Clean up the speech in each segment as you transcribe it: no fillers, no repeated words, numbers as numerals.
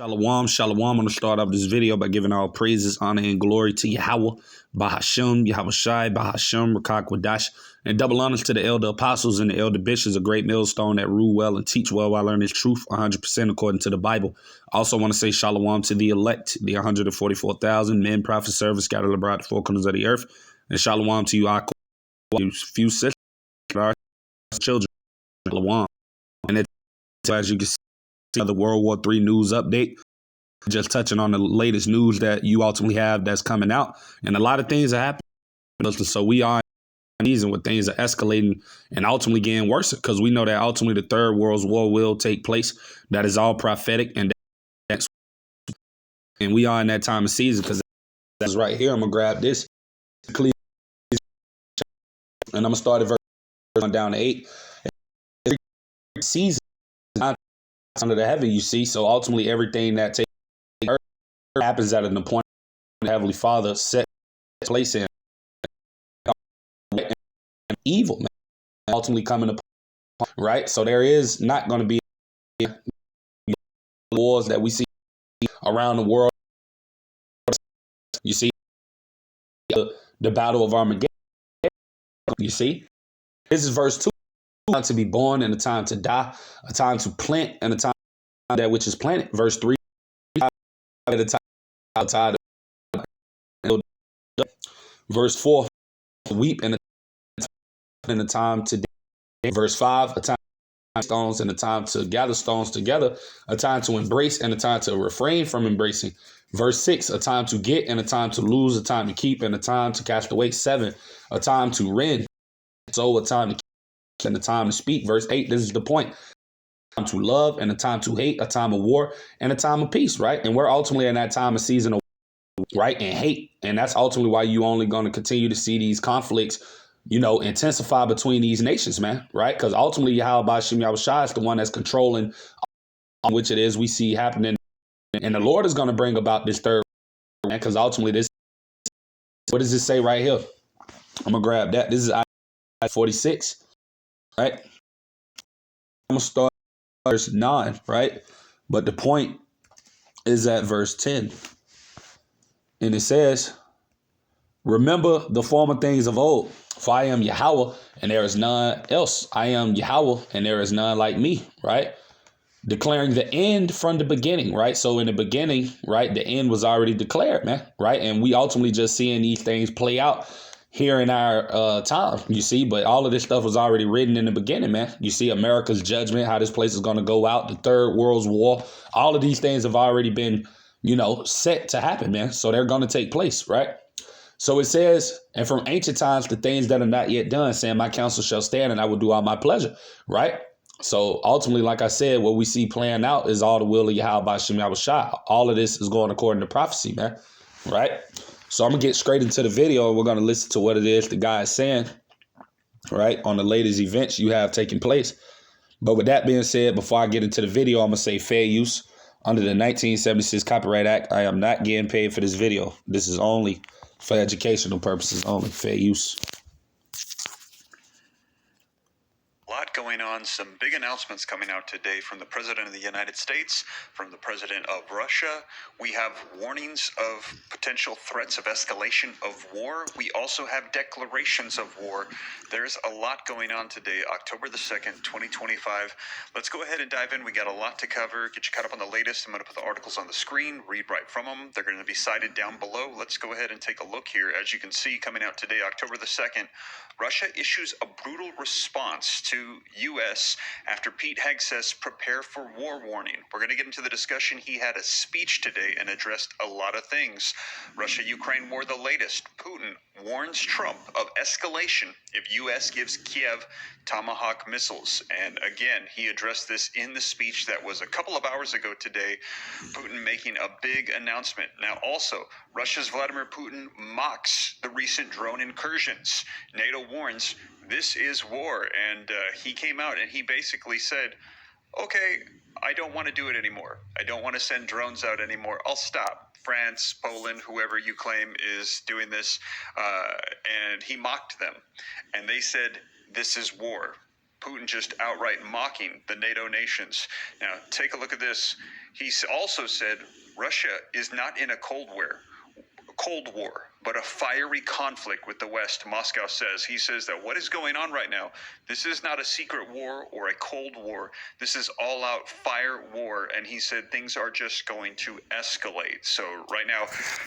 Shalom, shalom. I'm going to start off this video by giving all praises, honor, and glory to Yahweh, Bahashem, Yahweh Shai, Bahashem, Rakak Wadash, and double honors to the elder apostles and the elder bishops, a great millstone that rule well and teach well while learning truth 100% according to the Bible. I also want to say shalom to the elect, the 144,000 men, prophets, servants scattered abroad the four corners of the earth, and shalom to you, our few sisters, our children, shalom. And as you can see, the World War III news update, just touching on the latest news that you ultimately have that's coming out. And a lot of things are happening. So we are in with things are escalating and ultimately getting worse because we know that ultimately the Third World War will take place. That is all prophetic. And we are in that time of season because that's right here. I'm going to grab this. And I'm going to start at verse down to 8. Every season under the heaven, you see. So ultimately everything that takes place happens at an appointed the Heavenly Father set place in evil, man, ultimately coming upon, right? So there is not going to be wars that we see around the world. You see the battle of Armageddon. You see, this is verse 2. A time to be born and a time to die, a time to plant and a time that which is planted. Verse 3. At a time verse 4. To weep and a time to day. Verse 5. A time to stones and a time to gather stones together, a time to embrace and a time to refrain from embracing. Verse 6, a time to get and a time to lose, a time to keep and a time to cast away. 7, a time to rend, so a time to keep and a time to speak. Verse 8, this is the point. A time to love and a time to hate, a time of war and a time of peace, right? And we're ultimately in that time of season of right and hate. And that's ultimately why you only going to continue to see these conflicts, you know, intensify between these nations, man, right? Because ultimately, Yahweh Shai is the one that's controlling which it is we see happening. And the Lord is going to bring about this third, man, because ultimately this, what does it say right here? I'm going to grab that. This is Isaiah 46, right? I'm going to start verse 9, right? But the point is at verse 10. And it says, remember the former things of old, for I am Yahweh, and there is none else. I am Yahweh, and there is none like me, right? Declaring the end from the beginning, right? So in the beginning, right, the end was already declared, man, right? And we ultimately just seeing these things play out here in our time, you see. But all of this stuff was already written in the beginning, man. You see America's judgment, how this place is going to go out, the Third World War. All of these things have already been, you know, set to happen, man. So they're going to take place, right? So it says, and from ancient times, the things that are not yet done, saying my counsel shall stand and I will do all my pleasure, right? So ultimately, like I said, what we see playing out is all the will of Yahweh Shai. All of this is going according to prophecy, man, right? So I'm going to get straight into the video and we're going to listen to what it is the guy is saying, right, on the latest events you have taking place. But with that being said, before I get into the video, I'm going to say fair use. Under the 1976 Copyright Act, I am not getting paid for this video. This is only for educational purposes only. Fair use. Lot going on, some big announcements coming out today from the President of the United States, from the President of Russia. We have warnings of potential threats of escalation of war. We also have declarations of war. There's a lot going on today, October the 2nd, 2025. Let's go ahead and dive in. We got a lot to cover. Get you caught up on the latest. I'm going to put the articles on the screen, read right from them. They're going to be cited down below. Let's go ahead and take a look here. As you can see, coming out today, October the 2nd, Russia issues a brutal response to U.S. after Pete Hegseth's prepare for war warning. We're going to get into the discussion. He had a speech today and addressed a lot of things. Russia-Ukraine war, the latest. Putin warns Trump of escalation if U.S. gives Kiev Tomahawk missiles. And again, he addressed this in the speech that was a couple of hours ago today. Putin making a big announcement. Now also, Russia's Vladimir Putin mocks the recent drone incursions. NATO warns this is war. And he came out and he basically said, okay, I don't want to do it anymore. I don't want to send drones out anymore. I'll stop. France, Poland, whoever you claim is doing this. And he mocked them. And they said, this is war. Putin just outright mocking the NATO nations. Now, take a look at this. He's also said Russia is not in a Cold War, but a fiery conflict with the West, Moscow says. He says that what is going on right now, this is not a secret war or a Cold War. This is all-out fire war, and he said things are just going to escalate. So right now,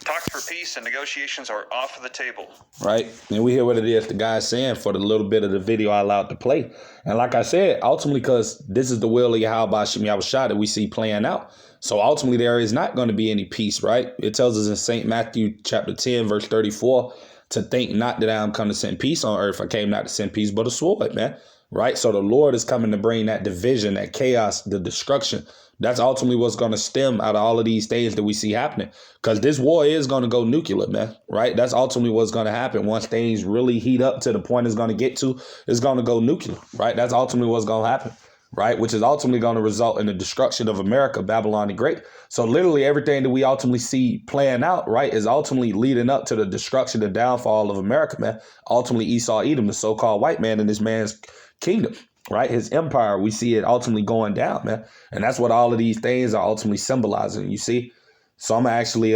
talks for peace and negotiations are off the table. Right? And we hear what it is the guy's saying for the little bit of the video I allowed to play. And like I said, ultimately, because this is the will of Yahweh Shem Yahushua that we see playing out. So ultimately, there is not going to be any peace, right? It tells us in St. Matthew chapter 10, verse 34, to think not that I am come to send peace on earth. I came not to send peace, but a sword, man. Right? So the Lord is coming to bring that division, that chaos, the destruction. That's ultimately what's going to stem out of all of these things that we see happening. Because this war is going to go nuclear, man. Right? That's ultimately what's going to happen. Once things really heat up to the point it's going to get to, it's going to go nuclear. Right? That's ultimately what's going to happen. Right? Which is ultimately going to result in the destruction of America, Babylon the Great. So literally everything that we ultimately see playing out, right, is ultimately leading up to the destruction, the downfall of America, man. Ultimately Esau, Edom, the so-called white man in this man's kingdom, right? His empire, we see it ultimately going down, man. And that's what all of these things are ultimately symbolizing, you see? So I'm actually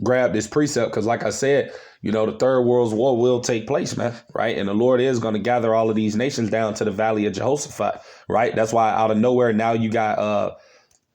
grab this precept because, like I said, the Third World War will take place, man, right? And the Lord is going to gather all of these nations down to the Valley of Jehoshaphat, right? That's why out of nowhere now you got,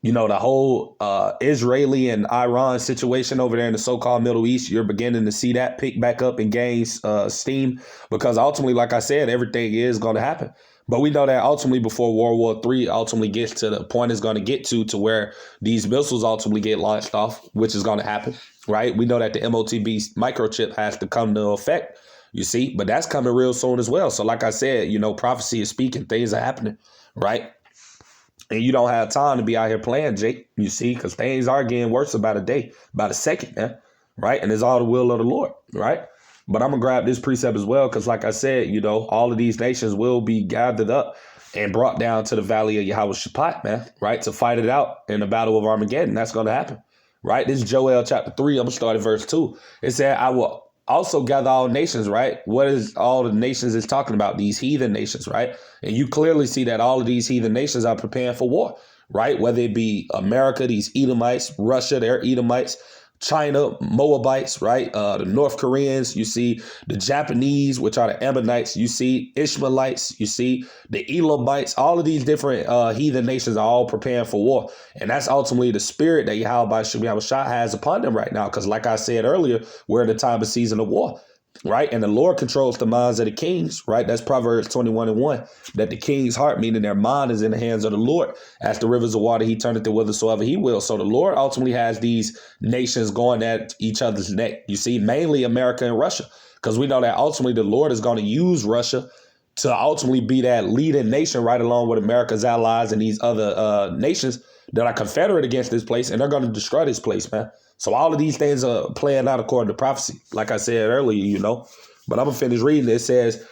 the whole Israeli and Iran situation over there in the so-called Middle East. You're beginning to see that pick back up and gain steam because ultimately, like I said, everything is going to happen. But we know that ultimately before World War III ultimately gets to the point it's going to get to where these missiles ultimately get launched off, which is going to happen, right? We know that the MOTB microchip has to come to effect, you see, but that's coming real soon as well. So like I said, prophecy is speaking, things are happening, right? And you don't have time to be out here playing, Jake, you see, because things are getting worse about a day, about a second, man, right? And it's all the will of the Lord, right? But I'm going to grab this precept as well because, like I said, all of these nations will be gathered up and brought down to the Valley of Yahweh Shaphat, man, right, to fight it out in the Battle of Armageddon. That's going to happen, right? This is Joel chapter 3. I'm going to start at verse 2. It said, I will also gather all nations, right? What is all the nations is talking about? These heathen nations, right? And you clearly see that all of these heathen nations are preparing for war, right? Whether it be America, these Edomites, Russia, they're Edomites, China, Moabites, right? The North Koreans, you see the Japanese, which are the Ammonites, you see Ishmaelites, you see the Elamites, all of these different heathen nations are all preparing for war. And that's ultimately the spirit that Yahweh has upon them right now. Because like I said earlier, we're in the time of season of war. Right. And the Lord controls the minds of the kings. Right. That's Proverbs 21:1, that the king's heart, meaning their mind, is in the hands of the Lord. As the rivers of water, he turneth to whithersoever he will. So the Lord ultimately has these nations going at each other's neck. You see, mainly America and Russia, because we know that ultimately the Lord is going to use Russia to ultimately be that leading nation right along with America's allies and these other nations that are confederate against this place. And they're going to destroy this place, man. So all of these things are playing out according to prophecy, like I said earlier, But I'm going to finish reading. It says,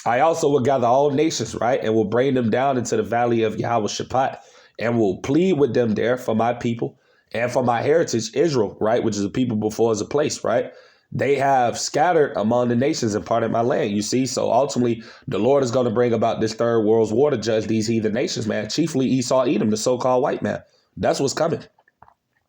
I also will gather all nations, right, and will bring them down into the valley of Yahweh Shaphat, and will plead with them there for my people and for my heritage, Israel, right, which is a people before as a place, right? They have scattered among the nations and parted my land, you see? So ultimately, the Lord is going to bring about this third world's war to judge these heathen nations, man, chiefly Esau, Edom, the so-called white man. That's what's coming,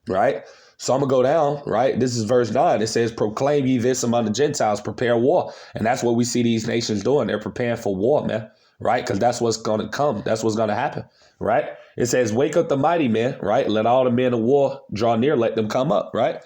right? So I'm going to go down, right? This is verse 9. It says, proclaim ye this among the Gentiles, prepare war. And that's what we see these nations doing. They're preparing for war, man, right? Because that's what's going to come. That's what's going to happen, right? It says, wake up the mighty men, right? Let all the men of war draw near, let them come up, right?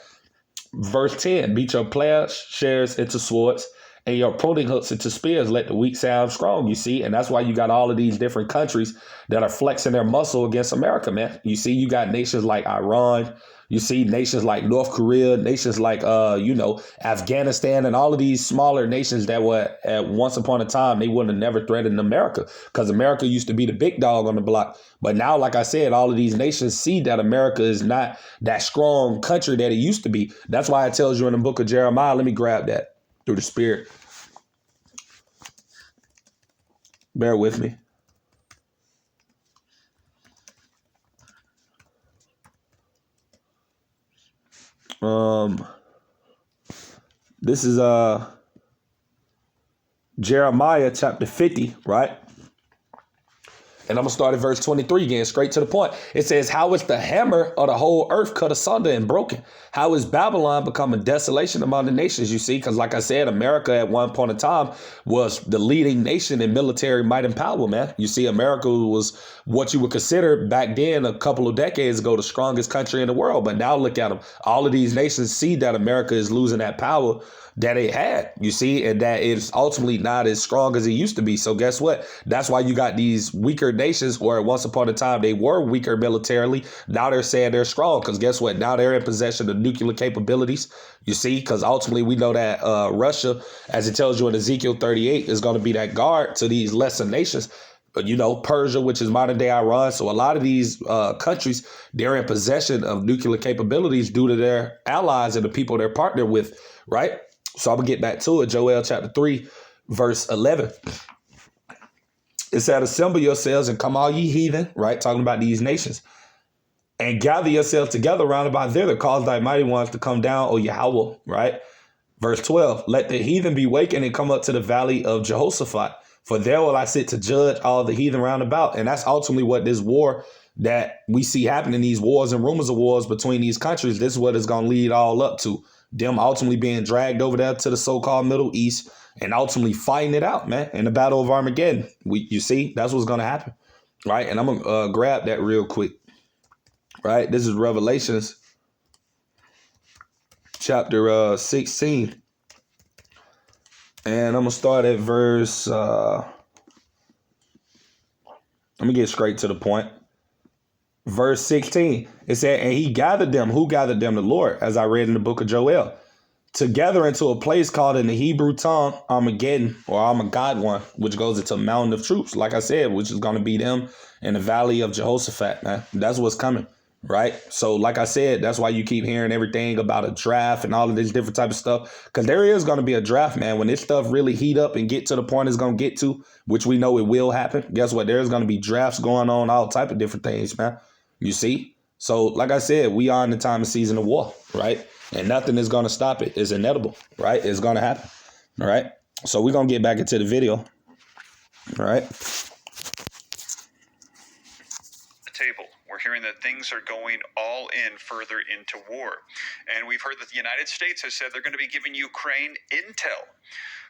Verse 10, beat your plowshares into swords and your pruning hooks into spears. Let the weak sound strong, you see? And that's why you got all of these different countries that are flexing their muscle against America, man. You see, you got nations like Iran. You see nations like North Korea, nations like, Afghanistan, and all of these smaller nations that were at once upon a time, they would have never threatened America because America used to be the big dog on the block. But now, like I said, all of these nations see that America is not that strong country that it used to be. That's why it tells you in the book of Jeremiah. Let me grab that through the spirit. Bear with me. This is Jeremiah chapter 50, right? And I'm going to start at verse 23 again, straight to the point. It says, how is the hammer of the whole earth cut asunder and broken? How is Babylon become a desolation among the nations? You see, because like I said, America at one point in time was the leading nation in military might and power, man. You see, America was what you would consider back then, a couple of decades ago, the strongest country in the world. But now look at them. All of these nations see that America is losing that power that it had, you see, and that it's ultimately not as strong as it used to be. So guess what? That's why you got these weaker nations where once upon a time they were weaker militarily. Now they're saying they're strong because guess what? Now they're in possession of nuclear capabilities, you see, because ultimately we know that Russia, as it tells you in Ezekiel 38, is going to be that guard to these lesser nations. You know, Persia, which is modern day Iran. So a lot of these countries, they're in possession of nuclear capabilities due to their allies and the people they're partnered with, right? So I'm going to get back to it. Joel chapter 3, verse 11. It said, assemble yourselves and come all ye heathen, right? Talking about these nations. And gather yourselves together round about thither, cause thy mighty ones to come down, O Yahweh, right? Verse 12, let the heathen be wakened and come up to the valley of Jehoshaphat. For there will I sit to judge all the heathen round about. And that's ultimately what this war that we see happening, these wars and rumors of wars between these countries, this is what it's going to lead all up to. Them ultimately being dragged over there to the so-called Middle East and ultimately fighting it out, man, in the Battle of Armageddon. You see, that's what's going to happen, right? And I'm going to grab that real quick, right? This is Revelations chapter 16. And I'm going to start at verse, let me get straight to the point. Verse 16, it said, and he gathered them. Who gathered them? The Lord, as I read in the book of Joel, together into a place called in the Hebrew tongue Armageddon or Armageddon, which goes into a mountain of troops, like I said, which is going to be them in the valley of Jehoshaphat, man. That's what's coming, right? So like I said, that's why you keep hearing everything about a draft and all of this different type of stuff, because there is going to be a draft, man. When this stuff really heat up and get to the point it's going to get to, which we know it will happen, guess what? There's going to be drafts going on, all type of different things, man. You see? So like I said, we are in the time of season of war, right? And nothing is going to stop it. It's inevitable, right? It's going to happen, all right? So we're going to get back into the video, all right? The table. We're hearing that things are going all in further into war. And we've heard that the United States has said they're going to be giving Ukraine intel.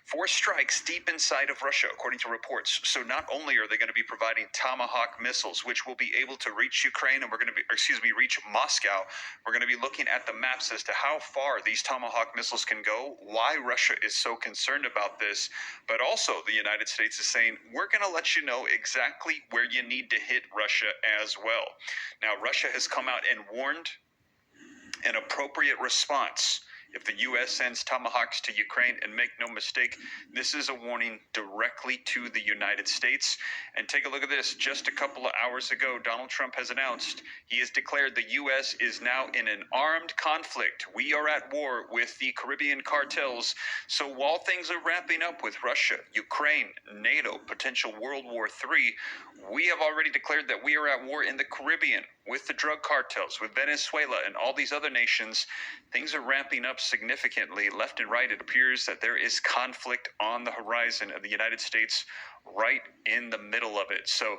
4 strikes deep inside of Russia, according to reports. So not only are they going to be providing Tomahawk missiles, which will be able to reach Ukraine, and reach Moscow. We're going to be looking at the maps as to how far these Tomahawk missiles can go, why Russia is so concerned about this. But also the United States is saying, we're going to let you know exactly where you need to hit Russia as well. Now, Russia has come out and warned an appropriate response if the U.S. sends Tomahawks to Ukraine. And make no mistake, this is a warning directly to the United States. And take a look at this. Just a couple of hours ago, Donald Trump has announced he has declared the U.S. is now in an armed conflict. We are at war with the Caribbean cartels. So while things are ramping up with Russia, Ukraine, NATO, potential World War III, we have already declared that we are at war in the Caribbean with the drug cartels, with Venezuela and all these other nations. Things are ramping up significantly left and right. It appears that there is conflict on the horizon of the United States right in the middle of it. So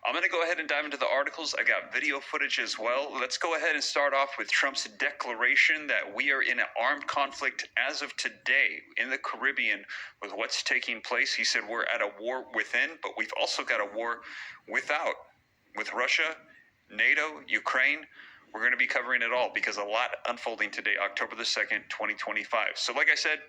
I'm going to go ahead and dive into the articles. I got video footage as well. Let's go ahead and start off with Trump's declaration that we are in an armed conflict as of today in the Caribbean with what's taking place. He said we're at a war within, but we've also got a war without, with Russia, NATO, Ukraine. We're going to be covering it all because a lot unfolding today, October the 2nd, 2025. So like I said,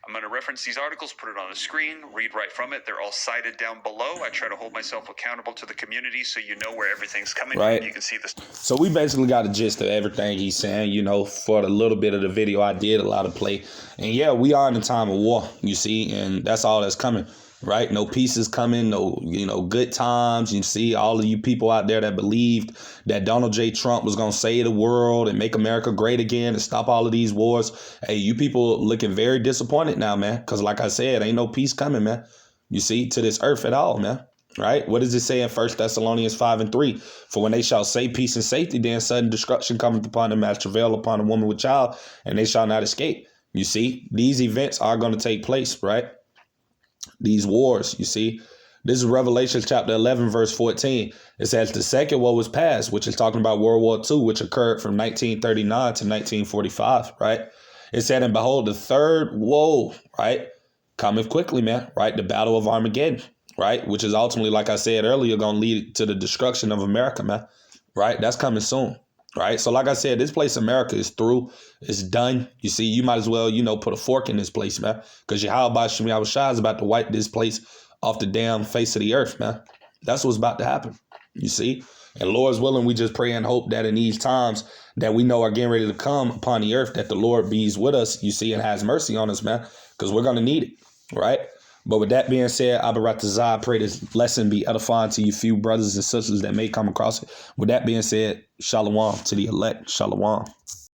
I'm going to reference these articles, put it on the screen, read right from it. They're all cited down below. I try to hold myself accountable to the community so you know where everything's coming from. You can see this. So we basically got a gist of everything he's saying, you know, for the little bit of the video I did, a lot of play. And yeah, we are in a time of war, you see, and that's all that's coming. Right? No peace is coming, no, good times. You see all of you people out there that believed that Donald J. Trump was going to save the world and make America great again and stop all of these wars. Hey, you people looking very disappointed now, man, because like I said, ain't no peace coming, man. You see, to this earth at all, man. Right? What does it say in 1 Thessalonians 5:3? For when they shall say peace and safety, then sudden destruction cometh upon them as travail upon a woman with child, and they shall not escape. You see, these events are going to take place, right? These wars, you see. This is Revelation chapter 11, verse 14. It says the second woe was past, which is talking about World War II, which occurred from 1939 to 1945, right? It said, and behold, the third woe, right, cometh quickly, man, right? The battle of Armageddon, right? Which is ultimately, like I said earlier, going to lead to the destruction of America, man, right? That's coming soon, right? So like I said, this place America is through. It's done. You see, you might as well, put a fork in this place, man, because Yahweh Shem Yahushua is about to wipe this place off the damn face of the earth, man. That's what's about to happen, you see? And Lord's willing, we just pray and hope that in these times that we know are getting ready to come upon the earth, that the Lord be's with us, you see, and has mercy on us, man, because we're going to need it, right? But with that being said, Abaratazah, I pray this lesson be edifying to you few brothers and sisters that may come across it. With that being said, shalom to the elect. Shalom.